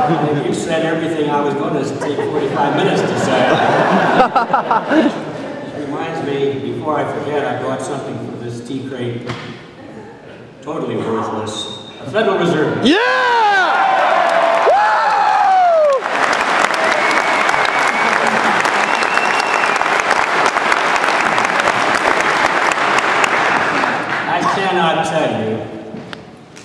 You said everything I was going to take 45 minutes to say. It reminds me, before I forget, I brought something for this tea crate. Totally worthless. A Federal Reserve. Yeah! I cannot tell you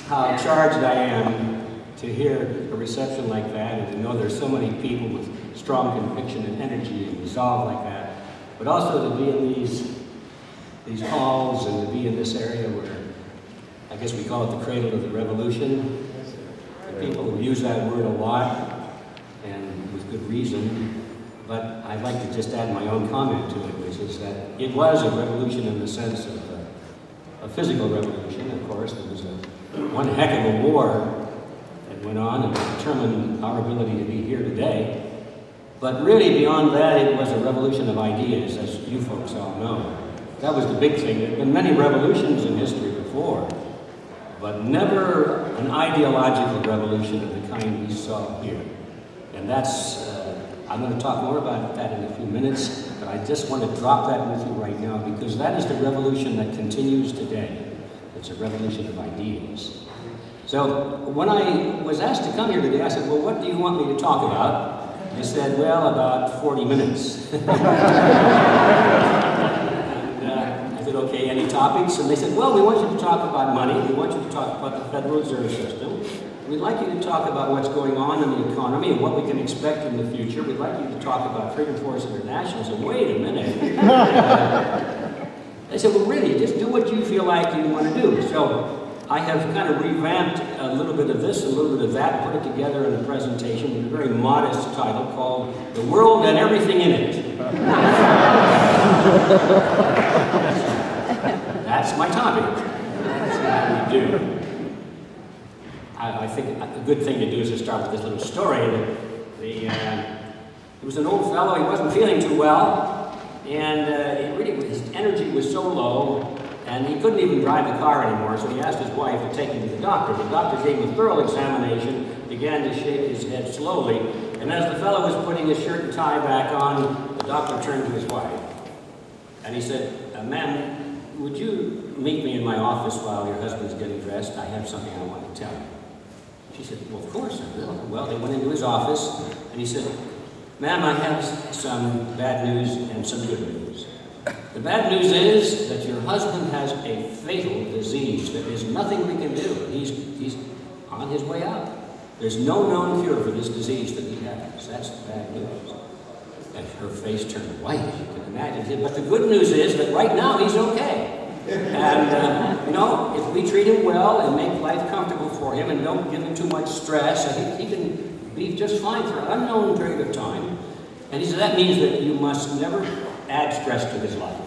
how charged I am to hear a reception like that and to know there's so many people with strong conviction and energy and resolve like that, but also to be in these halls and to be in this area where I guess we call it the cradle of the revolution. People who use that word a lot and with good reason, but I'd like to just add my own comment to it, which is that it was a revolution in the sense of a physical revolution, of course. There was one heck of a war that went on and determined our ability to be here today. But really beyond that, it was a revolution of ideas, as you folks all know. That was the big thing. There have been many revolutions in history before, but never an ideological revolution of the kind we saw here. And that's, I'm going to talk more about that in a few minutes, but I just want to drop that with you right now because that is the revolution that continues today. It's a revolution of ideas. So when I was asked to come here today, I said, well, what do you want me to talk about? They said, well, about 40 minutes. And I said, okay, any topics? And they said, well, we want you to talk about money. We want you to talk about the Federal Reserve System. We'd like you to talk about what's going on in the economy and what we can expect in the future. We'd like you to talk about Freedom Force International. I said, wait a minute. They said, well, really, just do what you feel like you want to do. So I have kind of revamped a little bit of this, a little bit of that, put it together in a presentation with a very modest title called The World and Everything in It. That's my topic. That's what we do. I think a good thing to do is to start with this little story. There was an old fellow, he wasn't feeling too well, and his energy was so low, and he couldn't even drive the car anymore, so he asked his wife to take him to the doctor. The doctor gave him a thorough examination, began to shake his head slowly, and as the fellow was putting his shirt and tie back on, the doctor turned to his wife, and he said, ma'am, would you meet me in my office while your husband's getting dressed? I have something I want to tell you. She said, well, of course I will. Well, they went into his office, and he said, ma'am, I have some bad news and some good news. The bad news is that your husband has a fatal disease. There is nothing we can do. He's on his way out. There's no known cure for this disease that he has. That's the bad news. And her face turned white, as you can imagine. But the good news is that right now he's okay. And, you know, if we treat him well and make life comfortable for him and don't give him too much stress, I think he can be just fine for an unknown period of time. And he said, that means that you must never add stress to his life.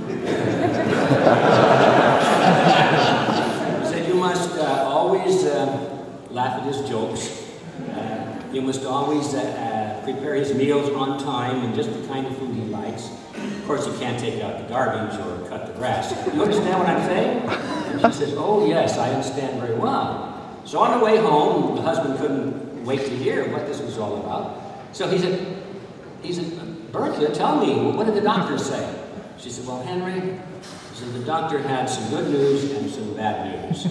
He said, you must always laugh at his jokes. You must always prepare his meals on time and just the kind of food he likes. Of course, you can't take out the garbage or cut the grass. You understand what I'm saying? And she says, oh, yes, I understand very well. So on the way home, the husband couldn't wait to hear what this was all about. So he said, Bertha, tell me, what did the doctor say? She said, well, Henry, he said, the doctor had some good news and some bad news.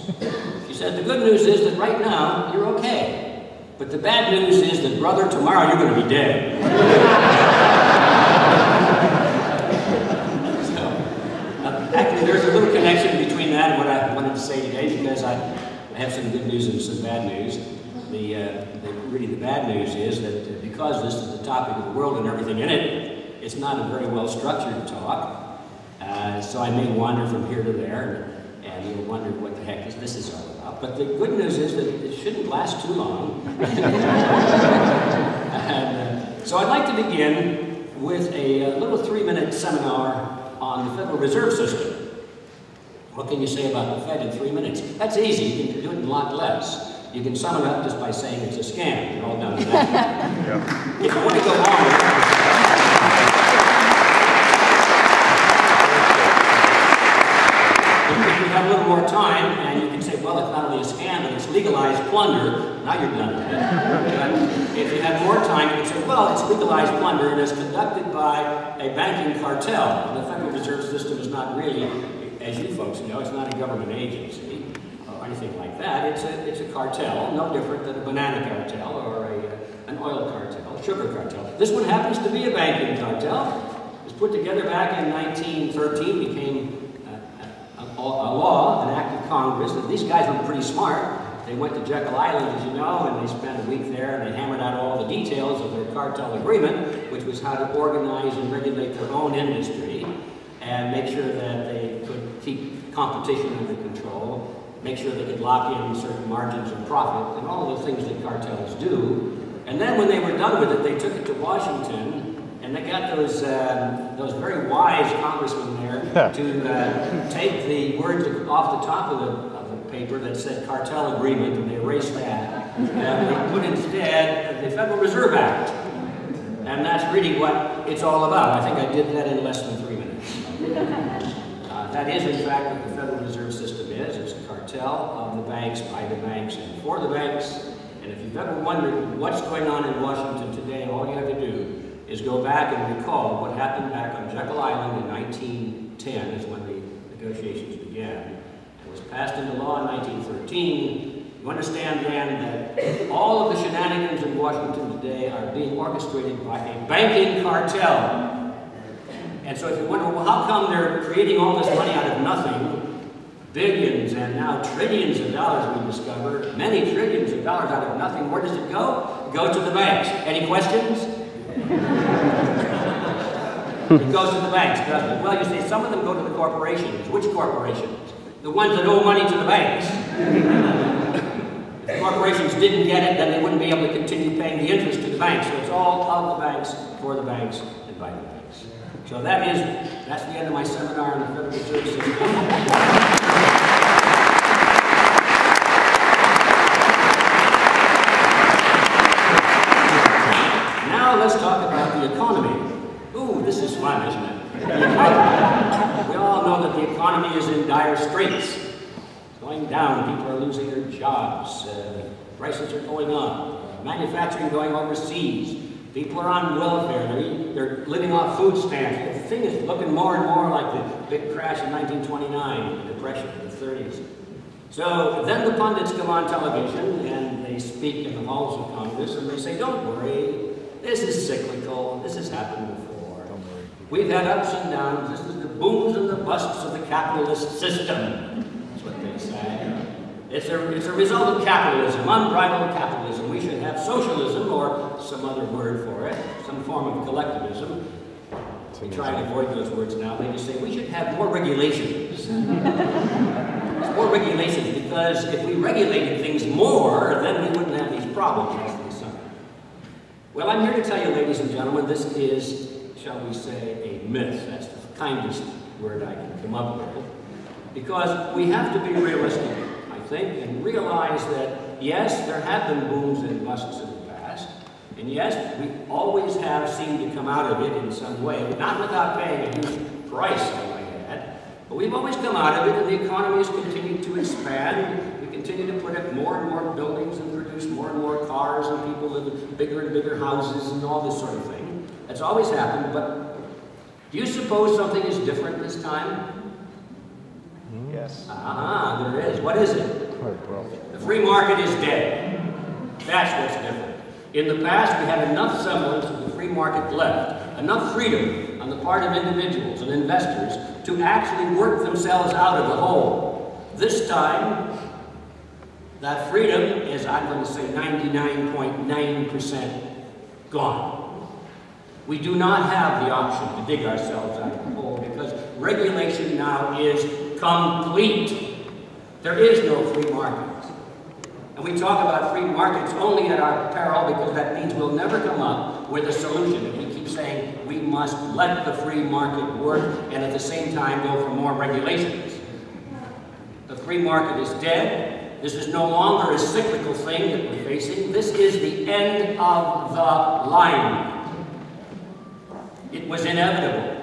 She said, the good news is that right now, you're okay. But the bad news is that, brother, tomorrow you're going to be dead. Actually, there's a little connection between that and what I wanted to say today, because I have some good news and some bad news. Really the bad news is that because this is the topic of the world and everything in it, it's not a very well-structured talk. So I may wander from here to there, and you'll wonder what the heck this is all about. But the good news is that it shouldn't last too long. So I'd like to begin with a little 3-minute seminar on the Federal Reserve System. What can you say about the Fed in 3 minutes? That's easy. You can do it in a lot less. You can sum it up just by saying it's a scam. You're all done with that. Yeah. If you want to go on, if you have a little more time, and you can say, well, it's not only a scam, but it's legalized plunder. Now you're done with it. if you had more time, you could say, well, it's legalized plunder and it's conducted by a banking cartel. The Federal Reserve System is not really, as you folks know, it's not a government agency or anything like that. It's a cartel, no different than a banana cartel or an oil cartel, a sugar cartel. This one happens to be a banking cartel. It was put together back in 1913, became a law, an act of Congress. And these guys were pretty smart. They went to Jekyll Island, as you know, and they spent a week there, and they hammered out all the details of their cartel agreement, which was how to organize and regulate their own industry and make sure that they could keep competition under control, make sure they could lock in certain margins of profit, and all the things that cartels do. And then when they were done with it, they took it to Washington, and they got those very wise congressmen there to take the words off the top of the paper that said cartel agreement, and they erased that, and they put instead the Federal Reserve Act. And that's really what it's all about. I think I did that in less than 3 minutes. That is, in fact, what the Federal Reserve System is. It's a cartel of the banks, by the banks, and for the banks. And if you've ever wondered what's going on in Washington today, all you have to do is go back and recall what happened back on Jekyll Island in 1910, is when the negotiations began. It was passed into law in 1913. You understand then that all of the shenanigans in Washington today are being orchestrated by a banking cartel. And so if you wonder, well, how come they're creating all this money out of nothing, billions and now trillions of dollars, we discover, many trillions of dollars out of nothing, where does it go? It goes to the banks. Any questions? It goes to the banks, doesn't it? Well, you say some of them go to the corporations. Which corporations? The ones that owe money to the banks. If the corporations didn't get it, then they wouldn't be able to continue paying the interest to the banks. So it's all of the banks, for the banks, and by the banks. So that's the end of my seminar on the Federal Reserve System. Now let's talk about the economy. Ooh, this is fun, isn't it? We all know that the economy is in dire straits. It's going down. People are losing their jobs. Prices are going up. Manufacturing going overseas. People are on welfare. They're living off food stamps. The thing is looking more and more like the big crash in 1929, the Depression in the 30s. So then the pundits come on television and they speak in the halls of Congress and they say, don't worry, this is cyclical. This has happened before. We've had ups and downs. This is the booms and the busts of the capitalist system. That's what they say. It's a result of capitalism, unbridled capitalism. We should have socialism, or some other word for it, some form of collectivism. We try and avoid those words now. They just say we should have more regulations. More regulations, because if we regulated things more, then we wouldn't have these problems. Well, I'm here to tell you, ladies and gentlemen, this is, shall we say, a myth. That's the kindest word I can come up with. Because we have to be realistic, I think, and realize that, yes, there have been booms and busts in the past, and yes, we always have seemed to come out of it in some way, not without paying a huge price, I might add, but we've always come out of it, and the economy has continued to expand. We continue to put up more and more buildings and produce more and more cars, and people live in bigger and bigger houses and all this sort of thing. That's always happened, but do you suppose something is different this time? Yes. There is. What is it? The free market is dead. That's what's different. In the past, we had enough semblance of the free market left, enough freedom on the part of individuals and investors to actually work themselves out of the hole. This time, that freedom is, I'm going to say, 99.9% gone. We do not have the option to dig ourselves out of the hole because regulation now is complete. There is no free market. And we talk about free markets only at our peril because that means we'll never come up with a solution. And we keep saying we must let the free market work and at the same time go for more regulations. The free market is dead. This is no longer a cyclical thing that we're facing. This is the end of the line. It was inevitable.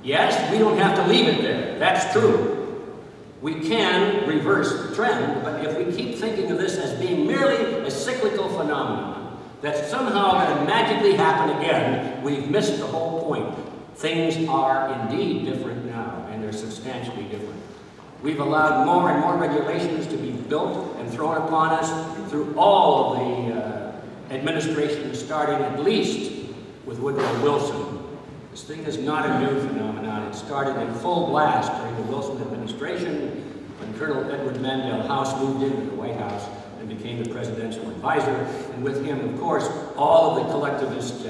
Yes, we don't have to leave it there. That's true. We can reverse the trend, but if we keep thinking of this as being merely a cyclical phenomenon, that's somehow going to magically happen again, we've missed the whole point. Things are indeed different now, and they're substantially different. We've allowed more and more regulations to be built and thrown upon us through all of the administrations, starting at least with Woodrow Wilson. This thing is not a new phenomenon. It started in full blast during the Wilson administration when Colonel Edward Mandell House moved into the White House and became the presidential advisor. And with him, of course, all of the collectivist,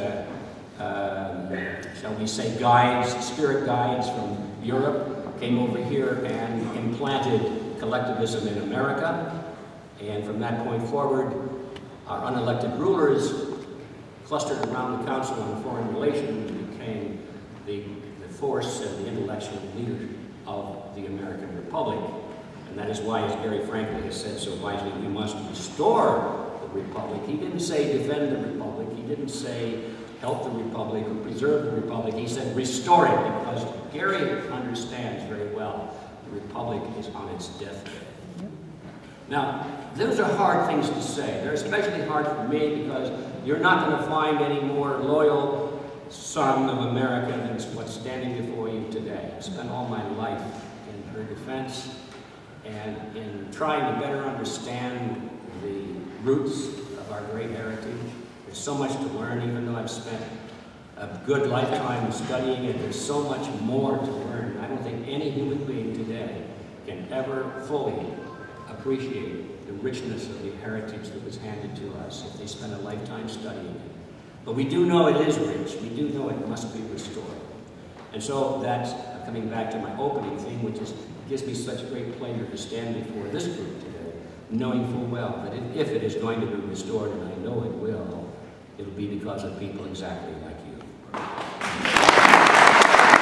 shall we say, guides, spirit guides from Europe came over here and implanted collectivism in America. And from that point forward, our unelected rulers clustered around the Council on Foreign Relations became the force and the intellectual leader of the American Republic. And that is why, as Gary Franklin has said so wisely, we must restore the Republic. He didn't say defend the Republic. He didn't say help the Republic or preserve the Republic. He said restore it, because Gary understands very well the Republic is on its deathbed. Now, those are hard things to say. They're especially hard for me because you're not going to find any more loyal son of America than what's standing before you today. I've spent all my life in her defense and in trying to better understand the roots of our great heritage. There's so much to learn, even though I've spent a good lifetime studying it. There's so much more to learn. I don't think any human being today can ever fully appreciate the richness of the heritage that was handed to us if they spend a lifetime studying it. But we do know it is rich. We do know it must be restored. And so that's coming back to my opening thing, which is gives me such great pleasure to stand before this group today, knowing full well that if it is going to be restored, and I know it will, it'll be because of people exactly like you.